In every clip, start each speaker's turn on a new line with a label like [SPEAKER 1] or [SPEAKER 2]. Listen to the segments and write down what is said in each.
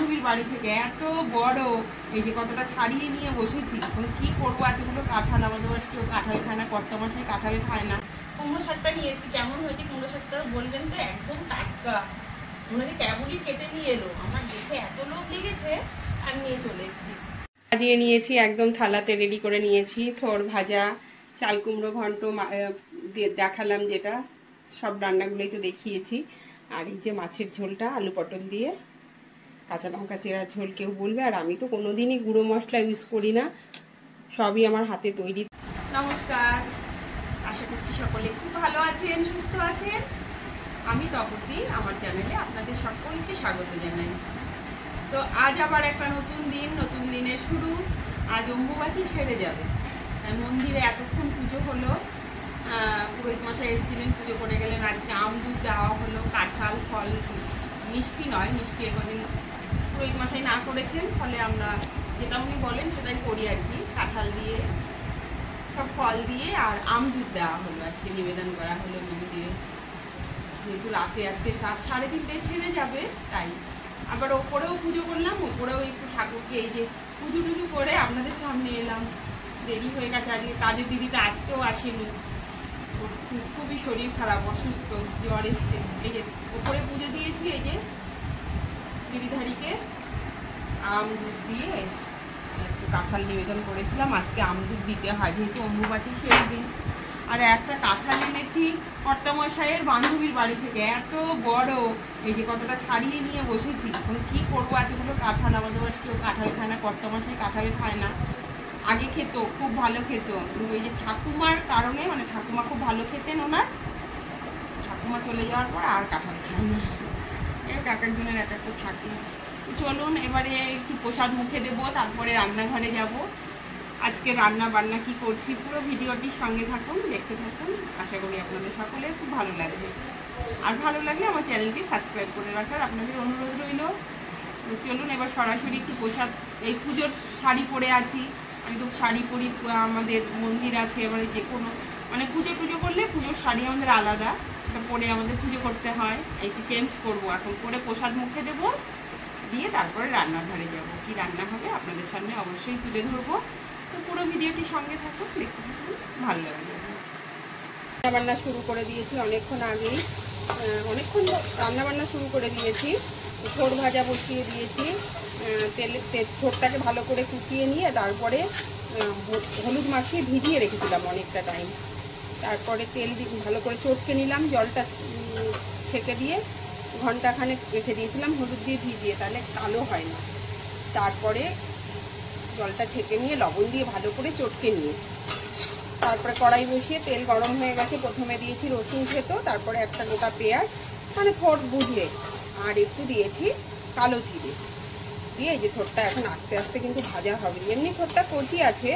[SPEAKER 1] বান্ধবীর বাড়ি থেকে, এত বড়, এই যে কতটা ছাড়িয়ে নিয়ে বসেছি। এখন কি করবো, এতগুলো কাঁঠাল, আমাদের বাড়ি কেউ কাঁঠাল খায় না, কর্তামশাই কাঁঠাল খায় না। কুমড়ো শাকটা নিয়েছি, কেমন হয়েছে কুমড়ো শাকটা বলবেন তো? একদম টাটকা, মনে হচ্ছে কেমনই কেটে নিয়ে এলো। আমার দেখে এত লোভ লেগেছে আর নিয়ে চলে এসেছি। ভাজিয়ে নিয়েছি, একদম থালাতে রেডি করে নিয়েছি। থোড় ভাজা, চাল কুমড়ো ঘন্ট দেখালাম, যেটা সব রান্নাগুলোই তো দেখিয়েছি। আর এই যে মাছের ঝোলটা আলু পটল দিয়ে, কাঁচা লঙ্কা চেরার ঝোল কেউ বলবে। আর আমি তো কোনোদিনই গুঁড়ো মশলা ইউজ করি না, সবই আমার হাতে তৈরি। নমস্কার, আশা করছি সকলে খুব ভালো আছেন, সুস্থ আছেন। আমি তপতি, আমার চ্যানেলে আপনাদের সকলকে স্বাগত জানাই। তো আজ আবার একটা নতুন দিন, নতুন দিনের শুরু। আজ অম্বুবাচী ছেড়ে যাবে, মন্দিরে এতক্ষণ পুজো হলো, পুরোহিত মশাই এসেছিলেন, পুজো করে গেলেন। আজকে আম দুধ দেওয়া হলো, কাঁঠাল, ফল, মিষ্টি নয়, মিষ্টি এগোদিন পুরোহিত মশাই না করেছেন, ফলে আমরা যেটা উনি বলেন সেটাই করি আর কি। কাঁঠাল দিয়ে, সব ফল দিয়ে আর আম দুধ দেওয়া হলো, আজকে নিবেদন করা হলো মন্দিরে। যেহেতু রাতে আজকে 3:30টায় ছেড়ে যাবে, তাই আবার ওপরেও পুজো করলাম, ওপরেও একটু ঠাকুরকে এই যে পুজো টুজো করে আপনাদের সামনে এলাম। দেরি হয়ে গেছে, আজকে কাজের দিদিটা আজকেও আসেনি, খুবই শরীর খারাপ, অসুস্থ, জ্বর এসছে। এই যে ওপরে পুজো দিয়েছি, এই যে গিরিধারীকে আম দুধ দিয়ে একটু কাঁঠাল নিবেদন করেছিলাম। আজকে আম দুধ দিতে হয়, যেহেতু অম্বুবাচী শেষ দিন। আর একটা কাঁঠাল এনেছি কর্তামশাইয়ের বান্ধবীর বাড়ি থেকে, এত বড়, এই যে কতটা ছাড়িয়ে নিয়ে বসেছি। এখন কি করবো, এতগুলো কাঁঠাল, আমাদের বাড়ি কেউ কাঁঠাল খায় না, কর্তামশাই কাঁঠাল খায় না। আগে খেত, খুব ভালো খেত, ওই যে ঠাকুমার কারণে, মানে ঠাকুমা খুব ভালো খেতেন, ওনার ঠাকুমা চলে যাওয়ার পর আর কাঁঠাল খায় না। এক একজনের এক একটা থাকে। চলুন এবারে একটু প্রসাদ মুখে দেবো, তারপরে রান্নাঘরে যাব। আজকে রান্না বান্না কি করছি, পুরো ভিডিওটির সঙ্গে থাকুন, দেখতে থাকুন। আশা করি আপনাদের সকলে খুব ভালো লাগবে। আর ভালো লাগলে আমার চ্যানেলটি সাবস্ক্রাইব করে রাখার আপনাদের অনুরোধ রইল। চলুন এবার সরাসরি একটু প্রসাদ, এই পুজোর শাড়ি পরে আছি, আমি তো শাড়ি পরি, আমাদের মন্দির আছে, এবারে যে কোনো মানে পুজো করলে পুজোর শাড়ি আমাদের আলাদা, এটা পরে আমাদের পুজো করতে হয়। এইটি চেঞ্জ করব এখন, করে প্রসাদ মুখে দেবো, দিয়ে তারপরে রান্নাঘরে যাব। কি রান্না হবে আপনাদের সামনে অবশ্যই তুলে ধরবো। তো পুরো ভিডিওটির সঙ্গে থাকুন, দেখতে থাকুন, ভালো লাগবে। রান্নাবান্না শুরু করে দিয়েছি অনেকক্ষণ আগেই, অনেকক্ষণ রান্নাবান্না শুরু করে দিয়েছি। থোড় ভাজা বসিয়ে দিয়েছি, থোড়টাকে ভালো করে কুচিয়ে নিয়ে তারপরে হলুদ মাখিয়ে ভিজিয়ে রেখেছিলাম অনেকটা টাইম। তারপরে তেল দিয়ে ভালো করে চটকে নিলাম, জলটা ছেঁকে দিয়ে ঘন্টাখানেক রেখে দিয়েছিলাম হলুদ দিয়ে ভিজিয়ে, তাহলে কালো হয় না। তারপরে জলটা ছেঁকে নিয়ে লবণ দিয়ে ভালো করে চটকে নিয়েছি। তারপরে কড়াই বসিয়ে তেল গরম হয়ে গেছে, প্রথমে দিয়েছি রসুন থেতো, তারপরে একটা গোটা পেঁয়াজ, মানে থোড় বুঝে, আর একটু দিয়েছি কালো জিরে দিয়ে এই যে থোড়টা এখন আস্তে আস্তে কিন্তু ভাজা হবে। এমনি থোড়টা কচি আছে,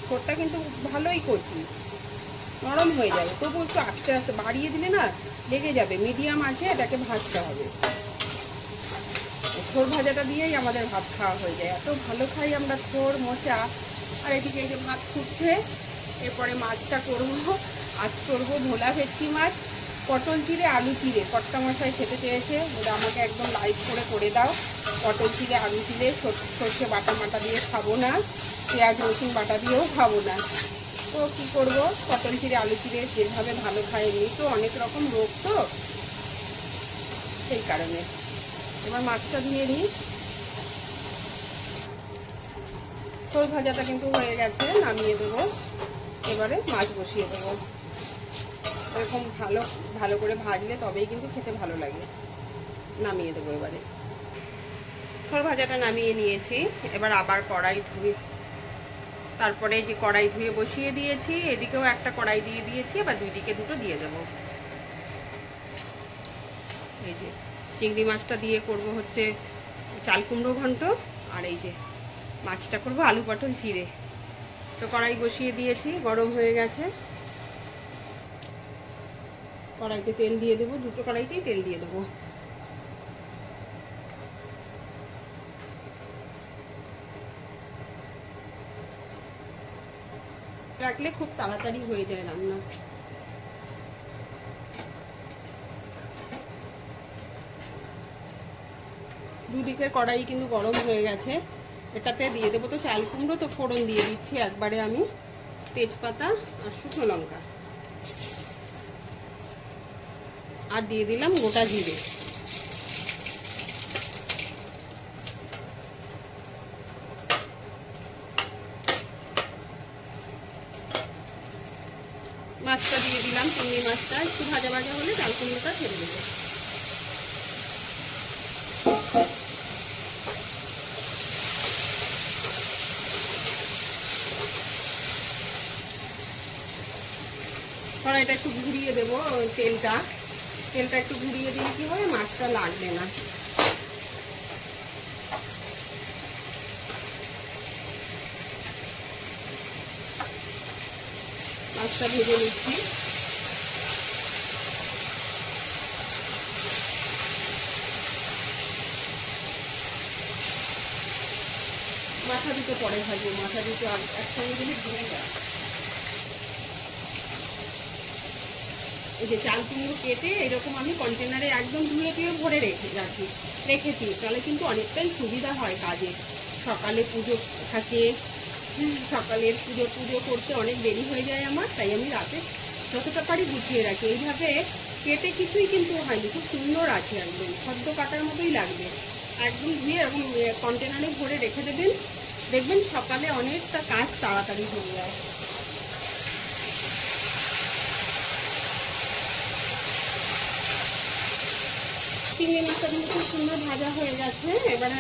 [SPEAKER 1] থোড়টা কিন্তু ভালোই কচি, নরম হয়ে যাবে, তবু একটু আস্তে আস্তে, বাড়িয়ে দিলে না লেগে যাবে। মিডিয়াম আছে, এটাকে ভাজতে হবে। থোড় ভাজাটা দিয়েই আমাদের ভাত খাওয়া হয়ে যায়, এত ভালো খাই আমরা থোড় মোচা। আর এদিকে এই যে ভাত ফুটছে, এরপরে মাছটা করবো। আজ করবো ভোলা ভেটকি মাছ, পটল চিড়ে আলু চিড়ে। কর্তামশাই খেতে চেয়েছে, ওটা আমাকে একদম লাইট করে দাও। পটল চিড়ে আলু চিড়ে, সর্ষে বাটা দিয়ে খাবো না, পেঁয়াজ রসুন বাটা দিয়েও খাবো না। তো কী করবো, পটল চিড়ে আলু চিড়ে যেভাবে ভালো খায়, এমনি তো অনেক রকম রোগ, তো সেই কারণে। এবার মাছটা ধুয়ে নিই। থোড় ভাজাটা কিন্তু হয়ে গেছে, নামিয়ে দেবো। এবারে মাছ বসিয়ে দেবো। এরকম ভালো করে ভাজলে তবেই কিন্তু খেতে ভালো লাগে। নামিয়ে দেবো এবারে। থোড় ভাজাটা নামিয়ে নিয়েছি, এবার আবার কড়াই ধুয়ে, তারপরে যে কড়াই ধুয়ে বসিয়ে দিয়েছি, এদিকেও একটা কড়াই দিয়ে দিয়েছি, এবার দুই দিকে দুটো দিয়ে দেবো। এই যে চিংড়ি মাছটা দিয়ে করব হচ্ছে চাল কুমড়ো ঘন্ট, আর এই যে মাছটা করব আলু পটল চিড়ে। তো কড়াই বসিয়ে দিয়েছি, গরম হয়ে গেছে, কড়াইতে তেল দিয়ে দেবো, দুটো কড়াইতেই তেল দিয়ে দেবো। রাখলে খুব তাড়াতাড়ি হয়ে যায় রান্না। ননস্টিকের কড়াই কিন্তু গরম হয়ে গেছে, এটাতে দিয়ে দেবো তো চাল কুমড়ো। তো ফোড়ন দিয়ে দিচ্ছি একবারে আমি তেজপাতা আর শুকনো লঙ্কা, আর দিয়ে দিলাম গোটা জিরে। মাছটা দিয়ে দিলাম, চিংড়ি মাছটা একটু ভাজা ভাজা হলে চাল কুমড়োটা ছেড়ে দেবো। কড়াইটা একটু ঘুরিয়ে দেবো, তেলটা একটু ঘুরিয়ে দিলে কি হবে, মাছটা লাগবে না। মাছটা ভেজে নিচ্ছি। মাথা দুটো পরে ভাজবো, মাথা দুটো একসঙ্গে দিলে ভেঙে যায়। এই যে চাল কুমড়ো কেটে এরকম আমি কন্টেনারে একদম ধুয়ে টুয়ে ভরে রেখেছি, তাহলে কিন্তু অনেকটাই সুবিধা হয় কাজে। সকালে পুজো থাকে, সকালের পুজো করতে অনেক দেরি হয়ে যায় আমার, তাই আমি রাতে যতটা পারি গুছিয়ে রাখি। এইভাবে কেটে কিছুই কিন্তু হয়নি, খুব সুন্দর আছে, একদম সদ্য কাটার মতোই লাগবে। একদম ধুয়ে এরকম কন্টেনারে ভরে রেখে দেবেন, দেখবেন সকালে অনেকটা কাজ তাড়াতাড়ি হয়ে যায়। চিংড়ি মাছটা কিন্তু খুব সুন্দর ভাজা হয়ে গেছে। এবার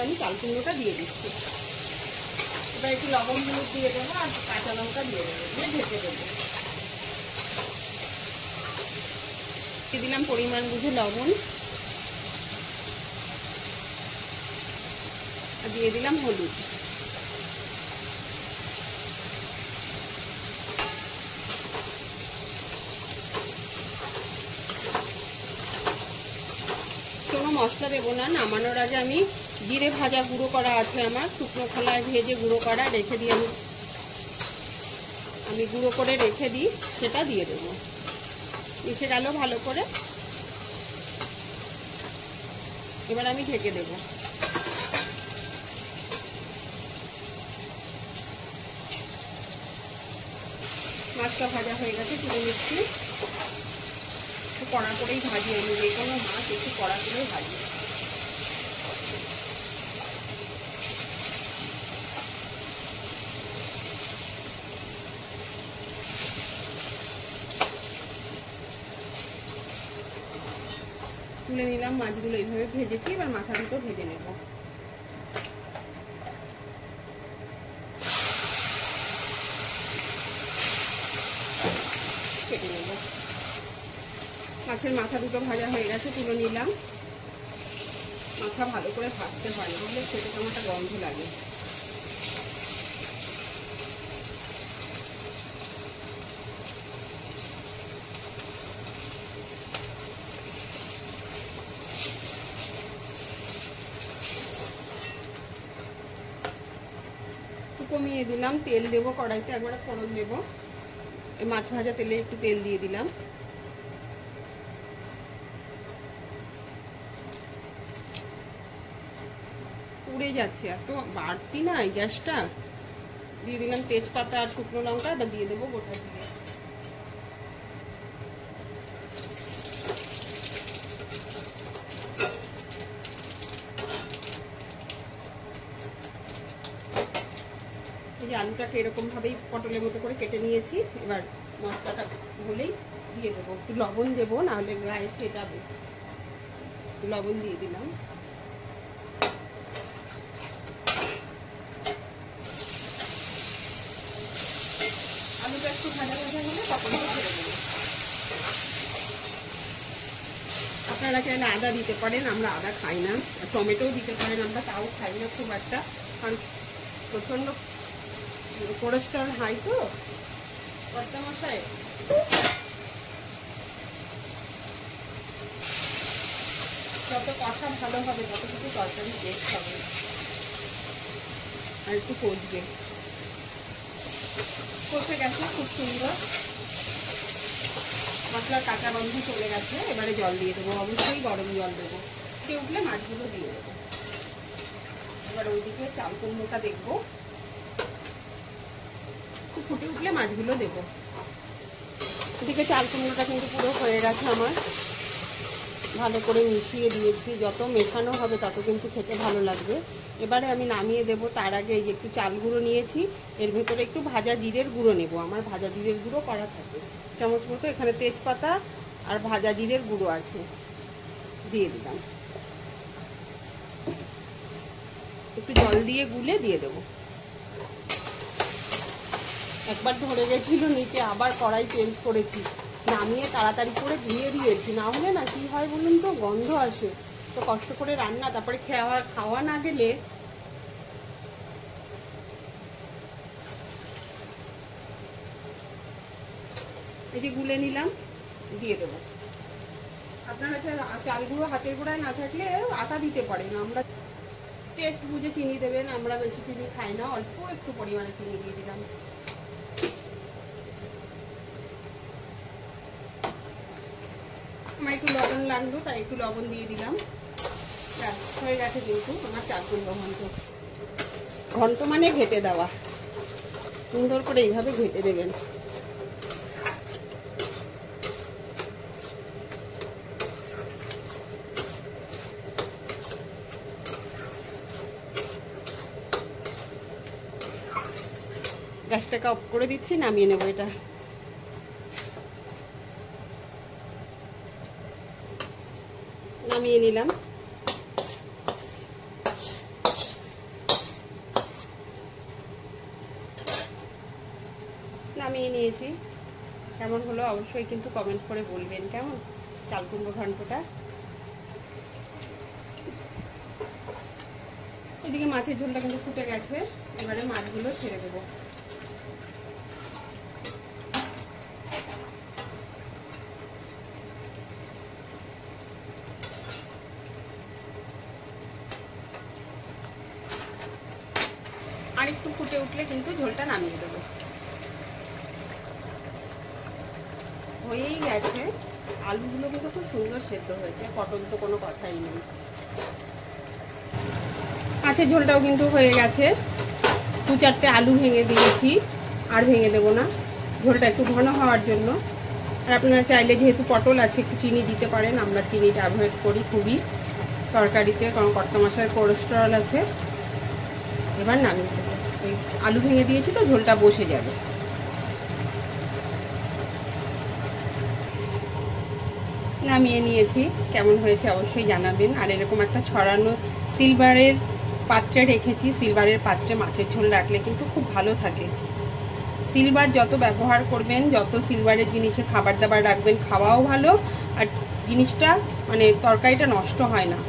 [SPEAKER 1] আমি চাল কুমড়োটা দিয়ে দিচ্ছি। এবার একটু লবণ হলুদ দিয়ে দেবো আর কাঁচা লঙ্কা দিয়ে দেবো, দিয়ে ঢেকে দেবো। দিয়ে দিলাম পরিমাণ বুঝে লবণ, আর দিয়ে দিলাম হলুদ। কোনো মশলা দেবো না, নামানোর আগে আমি জিরে ভাজা গুঁড়ো করা আছে আমার, শুকনো খোলায় ভেজে গুঁড়ো করা রেখে দিই, আমি গুঁড়ো করে রেখে দিই, সেটা দিয়ে দেবো। মিশে গেল ভালো করে। এবার আমি ঢেকে দেবো। মাছটা ভাজা হয়ে গেছে, তুলে নিচ্ছি। একটু কড়া করেই ভাজি, আমি যে কোনো মাছ একটু কড়া করেই ভাজি। তুলে নিলাম মাছগুলো, এইভাবে ভেজেছি। এবার মাথা দুটো ভেজে নেব। কেটে নেব। মাছের মাথা দুটো ভাজা হয়ে গেছে, তুলে নিলাম। মাথা ভালো করে ভাজতে হয়, নাহলে খেতে কেমন একটা গন্ধ লাগে। কমিয়ে দিলাম, তেল দেবো কড়াইতে, একবারে ফোড়ন দেবো। এই মাছ ভাজা তেলে একটু তেল দিয়ে দিলাম। পুড়ে যাচ্ছে, এত বাড়তি না এই গ্যাসটা। দিয়ে দিলাম তেজপাতা আর শুকনো লঙ্কা, এবার দিয়ে দেবো গোটা জিরে। এই যে আলুটাকে এরকম ভাবেই পটলের মতো করে কেটে নিয়েছি। এবার মশলাটা হলেই দিয়ে দেবো, একটু লবণ দেবো, নাহলে গায়ে ছেটাবে। লবণ দিয়ে দিলাম। আলুটা একটু ভাজা ভাজা হলে পটলটা ছেড়ে দেবো। আপনারা চাইলে আদা দিতে পারেন, আমরা আদা খাই না। টমেটোও দিতে পারেন, আমরা তাও খাই না খুব একটা, কারণ প্রচণ্ড কোলেস্টেরল হাই তো কর্তা মশাই। যত কষা ভালো হবে তত কিছু তরকারি টেস্ট হবে আর একটু কষবে। কষে গেছে খুব সুন্দর। মশলার কাঁচা গন্ধ চলে গেছে। এবারে জল দিয়ে দেবো, অবশ্যই গরম জল দেবো। ফুটে উঠলে মাছগুলো দিয়ে দেবো। এবার ওইদিকে চাল কুমড়োটা দেখবো, ফুটে উঠলে মাছগুলো দেবো। এদিকে চাল কুমড়োটা কিন্তু পুরো হয়ে গেছে আমার, ভালো করে মিশিয়ে দিয়েছি। যত মেশানো হবে তত কিন্তু খেতে ভালো লাগবে। এবারে আমি নামিয়ে দেবো। তার আগে এই যে একটু চাল গুঁড়ো নিয়েছি, এর ভেতরে একটু ভাজা জিরের গুঁড়ো নেব। আমার ভাজা জিরের গুঁড়ো করা থাকে চামচ মতো। এখানে তেজপাতা আর ভাজা জিরের গুঁড়ো আছে, দিয়ে দিলাম। একটু জল দিয়ে গুলে দিয়ে দেবো। একবার ধরে গেছিল নিচে, আবার কড়াই চেঞ্জ করেছি, নামিয়ে তাড়াতাড়ি করে ধুয়ে দিয়েছি। না হলে না কি হয় বলুন তো, গন্ধ আসে। তো কষ্ট করে রান্না, তারপরে খাওয়া না গেলে। এটি গুলে নিলাম, দিয়ে দেবো। আপনার কাছে চাল গুঁড়ো হাতের গোড়ায় না থাকলে আটা দিতে পারেন। আমরা টেস্ট বুঝে চিনি দেবেন, আমরা বেশি চিনি খাই না, অল্প একটু পরিমাণে চিনি দিয়ে দিলাম। আমার একটু লবণ লাগলো, তাই একটু লবণ দিয়ে দিলাম। হয়ে গেছে কিন্তু আমার চাল কুমড়ো ঘন্ট। ঘন্ট মানে ঘেটে দেওয়া, সুন্দর করে এইভাবে ঘেটে দেবেন। গ্যাসটাকে অফ করে দিচ্ছি, নামিয়ে নেবো এটা। নামিয়ে নিলাম। নামিয়ে নিয়েছি। কেমন হলো অবশ্যই কিন্তু কমেন্ট করে বলবেন। কেমন চাল কুমড়ো ঘন্টটা। এদিকে মাছের ঝোলটা কিন্তু ফুটে গেছে, এবারে মাছগুলো ছেড়ে দেবো। আর একটু ফুটে উঠলে কিন্তু ঝোলটা নামিয়ে দেবো। হয়েই গেছে। আলুগুলো কিন্তু খুব সুন্দর সেদ্ধ হয়েছে, পটল তো কোনো কথাই নেই। মাছের ঝোলটাও কিন্তু হয়ে গেছে। 2-4টে আলু ভেঙে দিয়েছি, আর ভেঙে দেবো না, ঝোলটা একটু ঘন হওয়ার জন্য। আর আপনারা চাইলে যেহেতু পটল আছে একটু চিনি দিতে পারেন, আমরা চিনিটা অ্যাভয়েড করি খুবই তরকারিতে, কারণ কর্তামশাইয়ের কোলেস্টেরল আছে। এবার নামিয়ে দেবো। এই আলু ভেঙে দিয়েছি তো ঝোলটা বসে যাবে। নামিয়ে নিয়েছি। কেমন হয়েছে অবশ্যই জানাবেন। আর এরকম একটা ছড়ানো সিলভারের পাত্রে রেখেছি। সিলভারের পাত্রে মাছের ঝোল রাখলে কিন্তু খুব ভালো থাকে। সিলভার যত ব্যবহার করবেন, যত সিলভারের জিনিসে খাবার দাবার রাখবেন, খাওয়াও ভালো, আর জিনিসটা মানে তরকারিটা নষ্ট হয় না,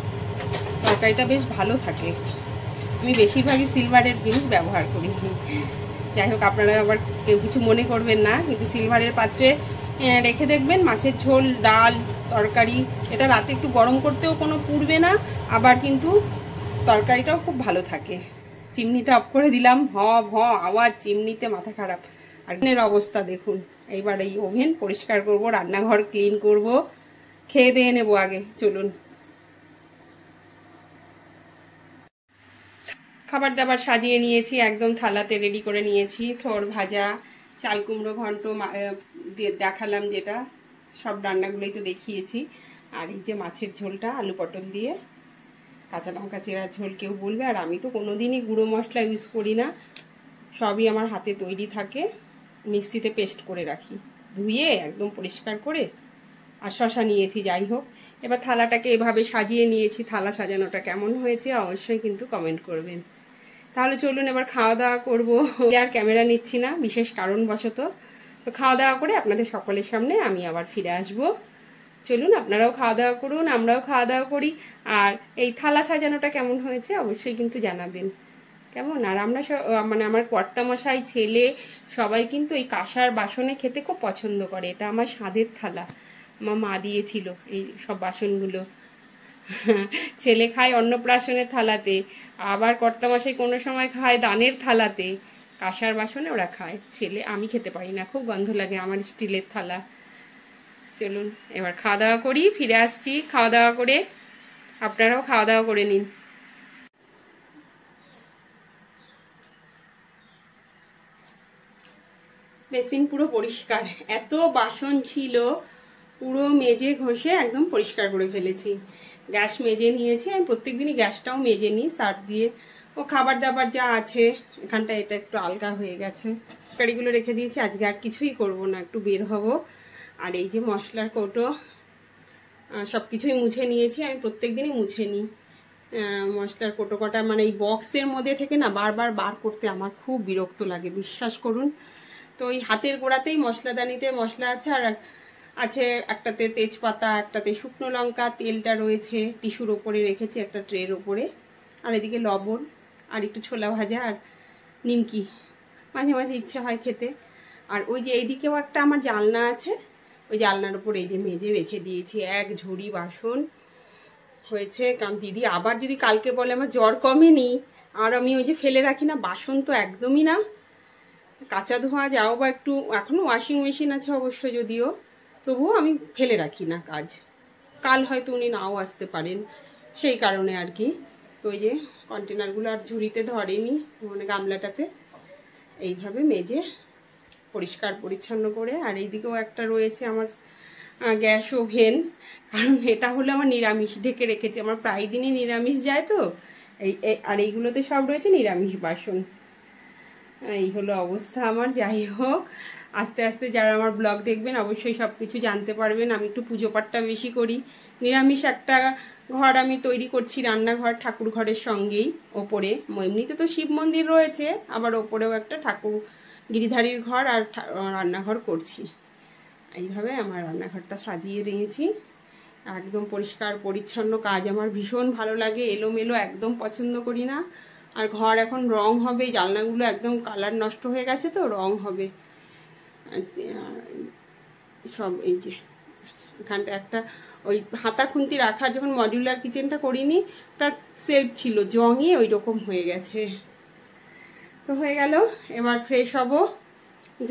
[SPEAKER 1] তরকারিটা বেশ ভালো থাকে। আমি বেশিরভাগই সিলভারের জিনিস ব্যবহার করি। যাই হোক, আপনারা আবার কেউ কিছু মনে করবেন না, কিন্তু সিলভারের পাত্রে রেখে দেখবেন মাছের ঝোল, ডাল, তরকারি, এটা রাতে একটু গরম করতেও কোনো পুড়বে না, আবার কিন্তু তরকারিটাও খুব ভালো থাকে। চিমনিটা অফ করে দিলাম, ভ ভ আওয়াজ, চিমনিতে মাথা খারাপ। আর ওভেনের অবস্থা দেখুন। এইবার এই ওভেন পরিষ্কার করব, রান্নাঘর ক্লিন করব, খেয়ে দিয়ে নেবো আগে। চলুন। খাবার দাবার সাজিয়ে নিয়েছি, একদম থালাতে রেডি করে নিয়েছি। থোড় ভাজা, চাল কুমড়ো ঘন্ট দেখালাম, যেটা সব রান্নাগুলোই তো দেখিয়েছি। আর এই যে মাছের ঝোলটা আলু পটল দিয়ে, কাঁচা লঙ্কা চেরার ঝোল কেউ বলবে। আর আমি তো কোনোদিনই গুঁড়ো মশলা ইউজ করি না, সবই আমার হাতে তৈরি থাকে, মিক্সিতে পেস্ট করে রাখি, ধুয়ে একদম পরিষ্কার করে। আর শশা নিয়েছি। যাই হোক, এবার থালাটাকে এভাবে সাজিয়ে নিয়েছি। থালা সাজানোটা কেমন হয়েছে অবশ্যই কিন্তু কমেন্ট করবেন। তাহলে চলুন এবার খাওয়া দাওয়া করবো। আর ক্যামেরা নিচ্ছি না বিশেষ কারণবশত। তো খাওয়া দাওয়া করে আপনাদের সকলের সামনে আমি আবার ফিরে আসব। চলুন, আপনারাও খাওয়া দাওয়া করুন, আমরাও খাওয়া দাওয়া করি। আর এই থালা সাজানোটা কেমন হয়েছে অবশ্যই কিন্তু জানাবেন। কেমন। আর আমরা মানে আমার কর্তামশাই, ছেলে, সবাই কিন্তু এই কাঁসার বাসনে খেতে খুব পছন্দ করে। এটা আমার স্বাদের থালা, আমার মা দিয়েছিল এই সব বাসনগুলো। ছেলে খায় অন্নপ্রাশনের থালাতে, আবার কর্তামশাই কোনো সময় খায় দানের থালাতে। কাঁসার বাসনে ওরা খায়। ছেলে, আমি খেতে পারি না, খুব গন্ধ লাগে আমার স্টিলের থালা। চলুন এবার খাওয়া দাওয়া করি, ফিরে আসছি খাওয়া দাওয়া করে। আপনারাও খাওয়া দাওয়া করে নিন। বেসিন পুরো পরিষ্কার, এত বাসন ছিল পুরো মেজে ঘষে একদম পরিষ্কার করে ফেলেছি। গ্যাস মেজে নিয়েছি, আমি প্রত্যেকদিনই গ্যাসটাও মেজে নিই সার্ফ দিয়ে। ও খাবার দাবার যা আছে এখানটা এটা একটু আলগা হয়ে গেছে, কারিগুলো রেখে দিয়েছি। আজকে আর কিছুই করব না, একটু বের হব। আর এই যে মশলার কৌটো সব কিছুই মুছে নিয়েছি, আমি প্রত্যেকদিনই মুছে নিই। মশলার কৌটো কটা মানে এই বক্সের মধ্যে থেকে না বারবার বার করতে আমার খুব বিরক্ত লাগে, বিশ্বাস করুন। তো ওই হাতের গোড়াতেই মশলাদানিতে মশলা আছে, আর আছে একটাতে তেজপাতা, একটাতে শুকনো লঙ্কা, তেলটা রয়েছে টিস্যুর ওপরে রেখেছি একটা ট্রের ওপরে, আর এদিকে লবণ আর একটু ছোলা ভাজা আর নিমকি, মাঝে মাঝে ইচ্ছে হয় খেতে। আর ওই যে এইদিকেও একটা আমার জানলা আছে, ওই জানলার উপর এই যে মেজে রেখে দিয়েছি এক ঝুড়ি বাসন হয়েছে। কারণ দিদি আবার যদি কালকে বলে আমার জ্বর কমেনি, আর আমি ওই যে ফেলে রাখি না বাসন, তো একদমই না। কাঁচা ধোয়া যাও বা একটু, এখনো ওয়াশিং মেশিন আছে অবশ্য যদিও, তবুও আমি ফেলে রাখি না কাজ। কাল হয়তো উনি নাও আসতে পারেন, সেই কারণে আর কি। তো ওই যে কন্টেনারগুলো আর ঝুড়িতে ধরেনি, মানে গামলাটাতে এইভাবে মেজে পরিষ্কার পরিচ্ছন্ন করে। আর এইদিকেও একটা রয়েছে আমার গ্যাস ওভেন, কারণ এটা হলো আমার নিরামিষ, ঢেকে রেখেছি। আমার প্রায় দিনই নিরামিষ যায় তো, আর এইগুলোতে সব রয়েছে নিরামিষ বাসন। এই হলো অবস্থা আমার। যাই হোক, আস্তে আস্তে যারা আমার ব্লগ দেখবেন অবশ্যই সব কিছু জানতে পারবেন। আমি একটু পুজো পাঠটা বেশি করি। নিরামিষ একটা ঘর আমি তৈরি করছি, রান্নাঘর ঠাকুর ঘরের সঙ্গেই ওপরে। এমনিতে তো শিব মন্দির রয়েছে, আবার ওপরেও একটা ঠাকুর গিরিধারীর ঘর আর রান্নাঘর করছি। এইভাবে আমার রান্নাঘরটা সাজিয়ে নিয়েছি, একদম পরিষ্কার পরিচ্ছন্ন। কাজ আমার ভীষণ ভালো লাগে, এলোমেলো একদম পছন্দ করি না। আর ঘর এখন রং হবে, জানলাগুলো একদম কালার নষ্ট হয়ে গেছে, তো রং হবে সব। এই যে এখানটা একটা ওই হাতা খুন্তি রাখার, যখন মডিউলার কিচেনটা করিনি তার সেলফ ছিল, জঙে ওই রকম হয়ে গেছে। তো হয়ে গেল, এবার ফ্রেশ হব।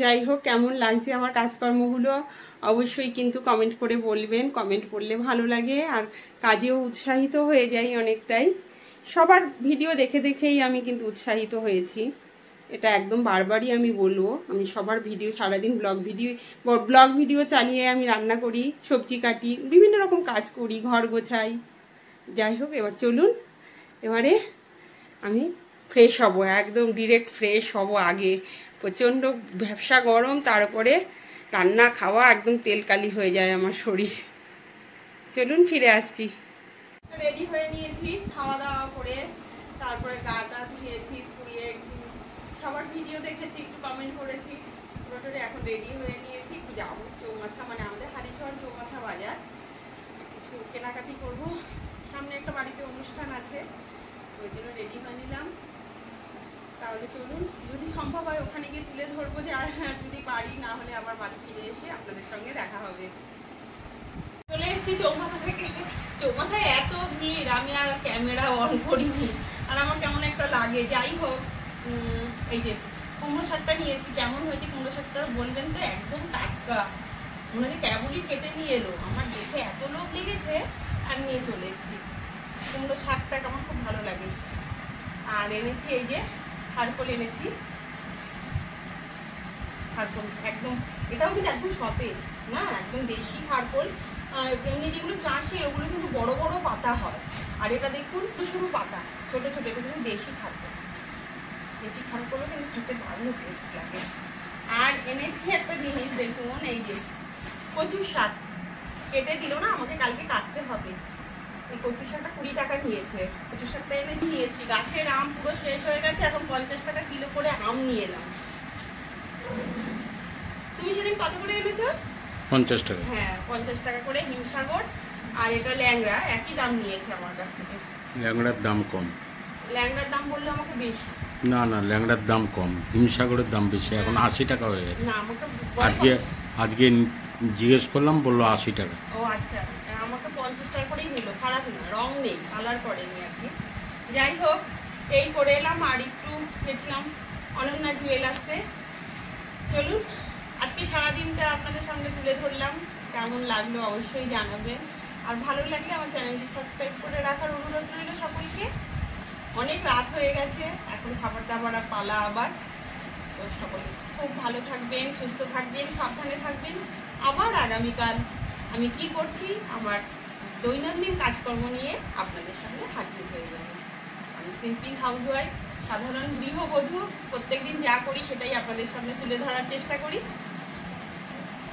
[SPEAKER 1] যাই হোক, কেমন লাগছে আমার কাজকর্মগুলো অবশ্যই কিন্তু কমেন্ট করে বলবেন। কমেন্ট করলে ভালো লাগে, আর কাজেও উৎসাহিত হয়ে যাই অনেকটাই। সবার ভিডিও দেখে দেখেই আমি কিন্তু উৎসাহিত হয়েছি, এটা একদম বারবারই আমি বলবো। আমি সবার ভিডিও, সারাদিন ব্লগ ভিডিও চালিয়ে আমি রান্না করি, সবজি কাটি, বিভিন্ন রকম কাজ করি, ঘর গোছাই। যাই হোক, এবার চলুন, এবারে আমি ফ্রেশ হব, একদম ডিরেক্ট ফ্রেশ হব। আগে প্রচণ্ড ভ্যাপসা গরম, তারপরে রান্না খাওয়া একদম তেলকালি হয়ে যায় আমার শরীর। চলুন ফিরে আসছি। রেডি হয়ে নিয়েছি খাওয়া দাওয়া করে, তারপরে গা টা ধুয়েছি, ধুয়ে সবার ভিডিও দেখেছি, একটু কমেন্ট করেছি, পুরোটারে এখন রেডি হয়ে নিয়েছি। একটু যাবো চৌমাথা, মানে আমাদের হালিশহর চৌমাথা বাজার, কিছু কেনাকাটি করব। সামনে একটা বাড়িতে অনুষ্ঠান আছে, ওই জন্য রেডি হয়ে নিলাম। তাহলে চলুন, যদি সম্ভব হয় ওখানে গিয়ে তুলে ধরবো, যে আর যদি পারি, না হলে আবার বাড়ি ফিরে এসে আপনাদের সঙ্গে দেখা হবে। চলে এসেছি চৌমাথা থেকে। চৌমাথায় এত ভিড়, আমি আর ক্যামেরা অন করিনি, আর আমার কেমন একটা লাগে। যাই হোক, এই যে কুমড়ো শাকটা নিয়ে এসেছি। কেমন হয়েছে কুমড়ো শাকটা বলবেন তো? একদম টাটকা, মনে হচ্ছে কেবলই কেটে নিয়ে এলো। আমার দেখে এত লোভ লেগেছে, আর নিয়ে চলে এসেছি। কুমড়ো শাকটা আমার খুব ভালো লাগে। আর এনেছি এই যে খারকোল এনেছি, খারকোল একদম, এটাও কিন্তু একদম সতেজ না, একদম দেশি খারকোল। এমনি যেগুলো চাষে ওগুলো কিন্তু বড় বড় পাতা হয়, আর এটা দেখুন সরু পাতা, ছোট ছোট। এটা কিন্তু দেশি খারকোল, দেশি খারকোলও কিন্তু খেতে ভালো টেস্ট লাগে। আর এনেছি একটা জিনিস দেখুন, এই যে কচুর শাক কেটে দিল না, আমাকে কালকে কাটতে হবে। এই কচুর শাকটা 20 টাকা নিয়েছে। কচুর শাকটা এনেছি, নিয়ে এসেছি। গাছের আম পুরো শেষ হয়ে গেছে, এখন 50 টাকা কিলো করে আম নিয়ে এলাম। তুমি সেদিন কত করে এনেছো? 50 টাকা। হ্যাঁ, 50 টাকা করে হিমসাগর, আর এটা ল্যাংড়া একই দাম নিয়েছে আমার কাছ থেকে। ল্যাংড়ার দাম কম। ল্যাংড়ার দাম বললো আমাকে বেশি। না না, ল্যাংড়ার দাম কম, হিমসাগরের দাম বেশি, এখন 80 টাকা হয়ে গেছে। না, আমাকে আজকে জিজ্ঞেস করলাম, বললো 80 টাকা। ও আচ্ছা, আমাকে 50 টাকা করেই নিল। খারাপ না, রং নেই, কালার করেনি আর কি। যাই হোক, এই করে এলাম। আর একটু গেছিলাম অনন্যা জুয়েলার্সে। চলুন, আজকে সারাদিনটা আপনাদের সামনে তুলে ধরলাম। কেমন লাগলো অবশ্যই জানাবেন। আর ভালো লাগলে আমার চ্যানেলটি সাবস্ক্রাইব করে রাখার অনুরোধ রইল সকলকে। অনেক রাত হয়ে গেছে, এখন খাবার দাবার পালা আবার। তো সকলে খুব ভালো থাকবেন, সুস্থ থাকবেন, সাবধানে থাকবেন। আবার আগামীকাল আমি কি করছি আমার দৈনন্দিন কাজকর্ম নিয়ে আপনাদের সামনে হাজির হয়ে যাব। আমি সিম্পল হাউসওয়াইফ, সাধারণ গৃহবধূ, প্রত্যেকদিন যা করি সেটাই আপনাদের সামনে তুলে ধরার চেষ্টা করি।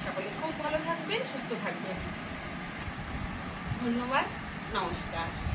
[SPEAKER 1] সকলে খুব ভালো থাকবেন, সুস্থ থাকবেন। ধন্যবাদ, নমস্কার।